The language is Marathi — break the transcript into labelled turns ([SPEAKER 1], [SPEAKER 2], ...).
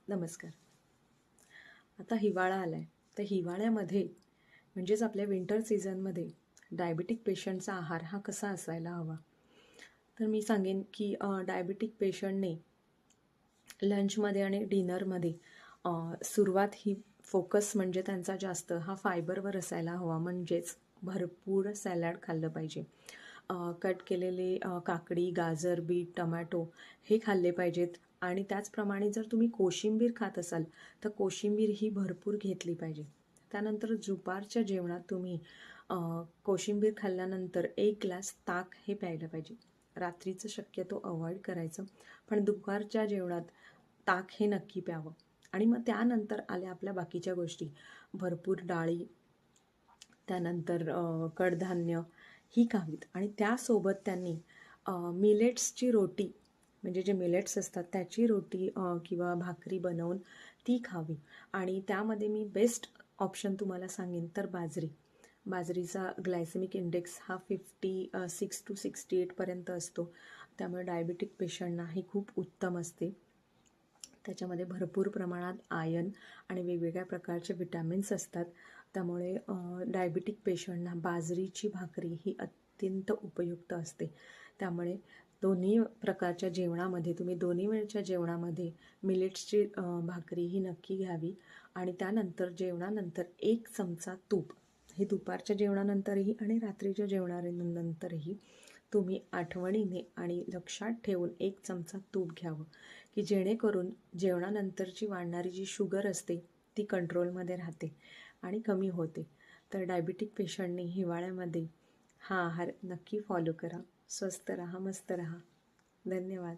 [SPEAKER 1] नमस्कार. आता हिवाळा आला आहे, तर हिवाळ्यामध्ये म्हणजेच आपल्या विंटर सीझनमध्ये डायबिटिक पेशंटचा आहार हा कसा असायला हवा? तर मी सांगेन की डायबिटिक पेशंटने लंचमध्ये आणि डिनरमध्ये सुरुवात ही फोकस म्हणजे त्यांचा जास्त हा फायबरवर असायला हवा. म्हणजेच भरपूर सॅलड खाल्लं पाहिजे. कट केलेले काकडी, गाजर, बीट, टमॅटो हे खाल्ले पाहिजेत. आणि त्याचप्रमाणे जर तुम्ही कोशिंबीर खात असाल तर कोशिंबीर ही भरपूर घेतली पाहिजे. त्यानंतर दुपारच्या जेवणात तुम्ही कोशिंबीर खाल्ल्यानंतर 1 ग्लास ताक हे प्यायलं पाहिजे. रात्रीचं शक्यतो अवॉइड करायचं, पण दुपारच्या जेवणात ताक हे नक्की प्यावं. आणि मग त्यानंतर आल्या आपल्या बाकीच्या गोष्टी, भरपूर डाळी, त्यानंतर कडधान्य ही खावीत. आणि त्यासोबत त्यांनी मिलेट्सची रोटी म्हणजे जे मिलेट्स असतात त्याची रोटी किंवा भाकरी बनवून ती खावी. आणि त्यामध्ये मी बेस्ट ऑप्शन तुम्हाला सांगेन तर बाजरीचा ग्लायसेमिक इंडेक्स हा 56 to 68 पर्यंत असतो. त्यामुळे डायबिटिक पेशंटना ही खूप उत्तम असते. त्याच्यामध्ये भरपूर प्रमाणात आयर्न आणि वेगवेगळ्या प्रकारचे विटॅमिन्स असतात. त्यामुळे डायबिटिक पेशंटना बाजरीची भाकरी ही अत्यंत उपयुक्त असते. त्यामुळे दोन्ही प्रकारच्या जेवणामध्ये तुम्ही दोन्ही वेळच्या जेवणामध्ये मिलेट्सची भाकरी ही नक्की घ्यावी. आणि त्यानंतर जेवणानंतर 1 चमचा तूप हे दुपारच्या जेवणानंतरही आणि रात्रीच्या जेवणानंतरही तुम्ही आठवणीने आणि लक्षात ठेवून 1 चमचा तूप घ्यावं, की जेणेकरून जेवणानंतरची वाढणारी जी शुगर असते ती कंट्रोलमध्ये राहते आणि कमी होते. तर डायबिटिक पेशंटने हिवाळ्यामध्ये हा आहार नक्की फॉलो करा. स्वस्थ रहा, मस्त रहा. धन्यवाद.